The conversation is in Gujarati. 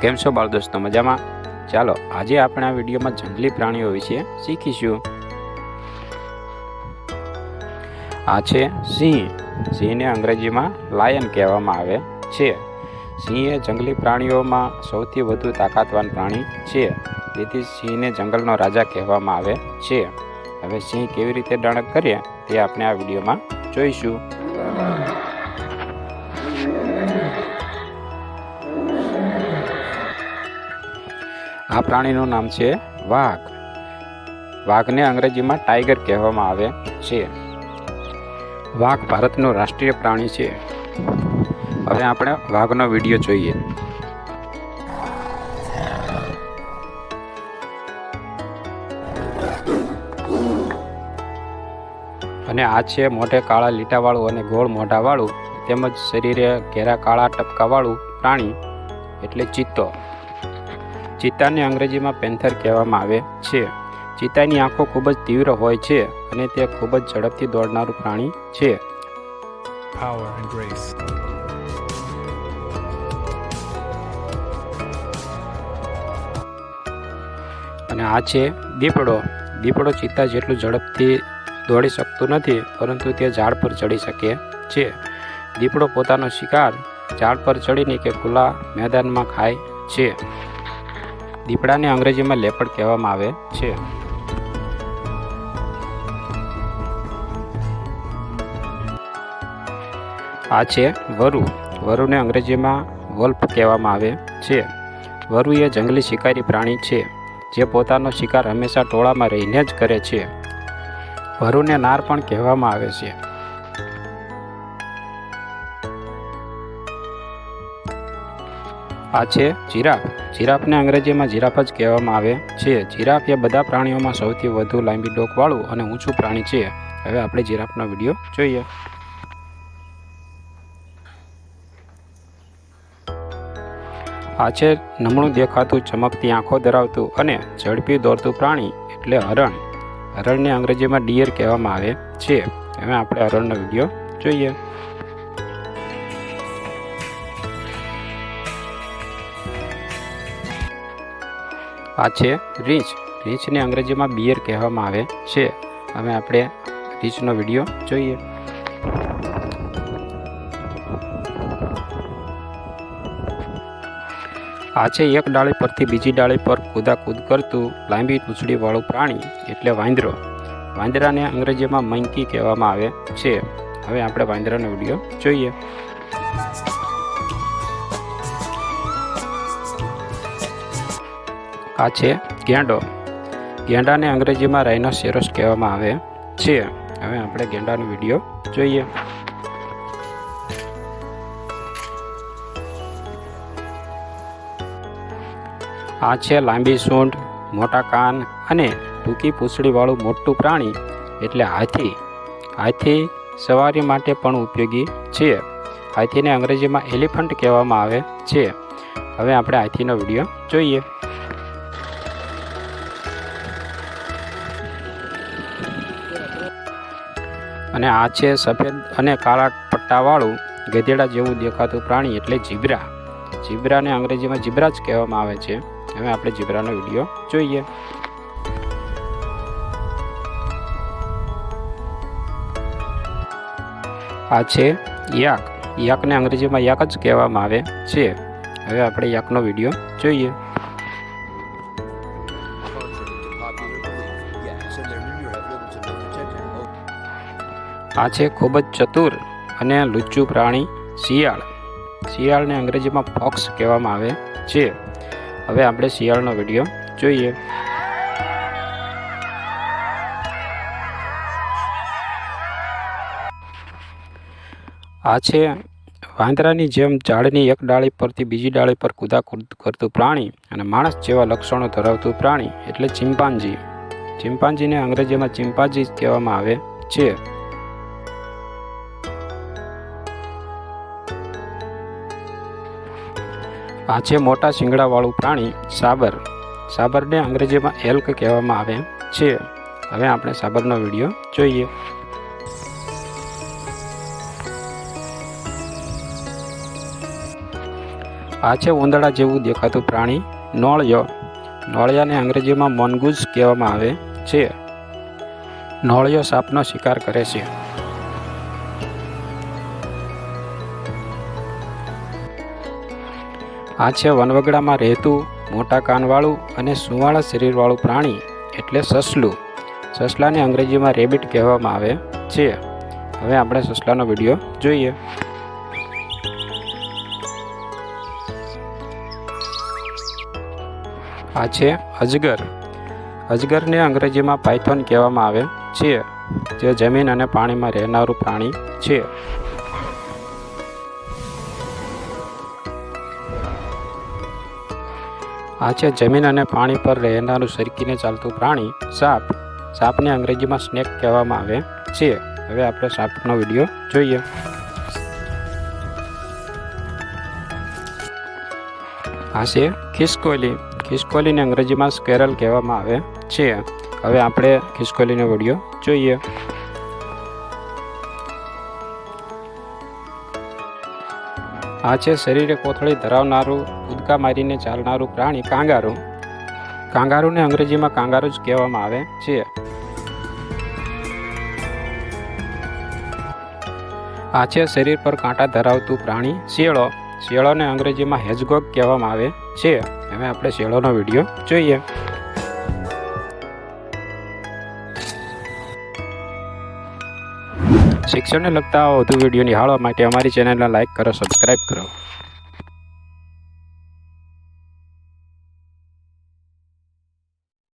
કેમ છો બાળ દોસ્તો, મજામાં? ચાલો આજે આપણે આ વિડીયોમાં જંગલી પ્રાણીઓ વિશે શીખીશું. આ છે સિંહ. સિંહને અંગ્રેજીમાં લાયન કહેવામાં આવે છે. સિંહ એ જંગલી પ્રાણીઓમાં સૌથી વધુ તાકાતવાન પ્રાણી છે. તેથી સિંહને જંગલનો રાજા કહેવામાં આવે છે. હવે સિંહ કેવી રીતે ડણક કરે તે આપણે આ વિડીયોમાં જોઈશું. આ પ્રાણીનું નામ છે વાઘ. વાઘને અંગ્રેજીમાં ટાઈગર કહેવામાં આવે છે. વાઘ ભારતનું રાષ્ટ્રીય પ્રાણી છે. હવે આપણે વાઘનો વિડીયો જોઈએ. અને આ છે મોઢે કાળા લીટાવાળું અને ગોળ મોઢાવાળું તેમજ શરીરે ઘેરા કાળા ટપકાવાળું પ્રાણી એટલે ચિત્તો. ચિત્તાને અંગ્રેજીમાં પેન્થર કહેવામાં આવે છે. ચિત્તાની આંખો ખૂબ જ તીવ્ર હોય છે અને તે ખૂબ જ ઝડપથી દોડનારું પ્રાણી છે. Power and grace. અને આ છે દીપડો. દીપડો ચિત્તા જેટલું ઝડપથી દોડી શકતું નથી, પરંતુ તે ઝાડ પર ચડી શકે છે. દીપડો પોતાનો શિકાર ઝાડ પર ચડીને કે ખુલ્લા મેદાનમાં ખાય છે. દીપડાને અંગ્રેજીમાં લેપર્ડ કહેવામાં આવે છે. આ છે વરુ. વરુને અંગ્રેજીમાં વોલ્ફ કહેવામાં આવે છે. વરુ એ જંગલી શિકારી પ્રાણી છે જે પોતાનો શિકાર હંમેશા ટોળામાં રહીને જ કરે છે. વરુને નાર પણ કહેવામાં આવે છે. આ છે જીરાફ. જીરાફને અંગ્રેજીમાં જીરાફ જ કહેવામાં આવે છે. જીરાફ એ બધા પ્રાણીઓમાં સૌથી વધુ લાંબી ડોકવાળું અને ઊંચું પ્રાણી છે. હવે આપણે જીરાફનો વિડીયો જોઈએ. આ છે નમણું દેખાતું, ચમકતી આંખો ધરાવતું અને ઝડપી દોડતું પ્રાણી એટલે હરણ. હરણને અંગ્રેજીમાં ડિયર કહેવામાં આવે છે. હવે આપણે હરણનો વિડીયો જોઈએ. આ છે રીંછ. રીંછને અંગ્રેજીમાં બિયર કહેવામાં આવે છે. હવે આપણે રીંછનો વિડીયો જોઈએ. આ છે એક ડાળી પરથી બીજી ડાળી પર કૂદાકૂદ કરતું લાંબી પૂંછડીવાળું પ્રાણી એટલે વાંદરો. વાંદરાને અંગ્રેજીમાં મંકી કહેવામાં આવે છે. હવે આપણે વાંદરાનો વિડીયો જોઈએ. આ છે ગેંડો. ગેંડાને અંગ્રેજીમાં રાઇનોસેરોસ કહેવામાં આવે છે. હવે આપણે ગેંડાનો વિડીયો જોઈએ. આ છે લાંબી સૂંઢ, મોટા કાન અને ટૂંકી પૂંછડીવાળું મોટું પ્રાણી એટલે હાથી. હાથી સવારી માટે પણ ઉપયોગી છે. હાથીને અંગ્રેજીમાં એલિફન્ટ કહેવામાં આવે છે. હવે આપણે હાથીનો વિડીયો જોઈએ. અને આ છે સફેદ અને કાળા પટ્ટાવાળું ગધેડા જેવું દેખાતું પ્રાણી એટલે ઝીબ્રા. ઝીબ્રાને અંગ્રેજીમાં ઝીબ્રા જ કહેવામાં આવે છે. હવે આપણે ઝીબ્રાનો વિડીયો જોઈએ. આ છે યાક. યાકને અંગ્રેજીમાં યાક જ કહેવામાં આવે છે. હવે આપણે યાકનો વિડીયો જોઈએ. આ છે ખૂબ જ ચતુર અને લુચ્ચું પ્રાણી શિયાળ. શિયાળને અંગ્રેજીમાં ફોક્સ કહેવામાં આવે છે. હવે આપણે શિયાળનો વિડીયો જોઈએ. આ છે વાંદરાની જેમ ઝાડની એક ડાળી પરથી બીજી ડાળી પર કૂદાકૂદ કરતું પ્રાણી અને માણસ જેવા લક્ષણો ધરાવતું પ્રાણી એટલે ચિમ્પાન્જી. ચિમ્પાન્જીને અંગ્રેજીમાં ચિમ્પાન્જી કહેવામાં આવે છે. આ છે મોટા શિંગડાવાળું પ્રાણી સાબર. સાબરને અંગ્રેજીમાં એલ્ક કહેવામાં આવે છે. હવે આપણે સાબરનો વિડીયો જોઈએ. આ છે ઉંદરડા જેવું દેખાતું પ્રાણી નોળિયો. નોળિયાને અંગ્રેજીમાં મોન્ગૂઝ કહેવામાં આવે છે. નોળિયો સાપનો શિકાર કરે છે. આ છે વનવગડામાં રહેતું મોટા કાનવાળું અને સુંવાળા શરીરવાળું પ્રાણી એટલે સસલું. સસલાને અંગ્રેજીમાં રેબિટ કહેવામાં આવે છે. હવે આપણે સસલાનો વિડીયો જોઈએ. આ છે અજગર. અજગરને અંગ્રેજીમાં પાયથોન કહેવામાં આવે છે, જે જમીન અને પાણીમાં રહેનારું પ્રાણી છે. આ છે જમીન અને પાણી પર રહેનારું સરકીને ચાલતું પ્રાણી સાપ. સાપને અંગ્રેજીમાં સ્નેક કહેવામાં આવે છે. હવે આપણે સાપનો વિડીયો જોઈએ. આ છે ખિસકોલી. ખિસકોલીને અંગ્રેજીમાં સ્કેરલ કહેવામાં આવે છે. હવે આપણે ખિસકોલીનો વિડીયો જોઈએ. આ છે શરીરે કોથળી ધરાવનારું કૂદકા મારીને ચાલનારું પ્રાણી કાંગારૂ. કાંગારૂને અંગ્રેજીમાં કાંગારૂ જ કહેવામાં આવે છે. આ છે શરીર પર કાંટા ધરાવતું પ્રાણી શિયાળો. શિયાળોને અંગ્રેજીમાં હેજગોગ કહેવામાં આવે છે. હવે આપણે શિયાળોનો વિડીયો જોઈએ. શિક્ષણને લગતા વધુ વિડીયો નિહાળવા માટે અમારી ચેનલને લાઈક કરો, સબસ્ક્રાઈબ કરો.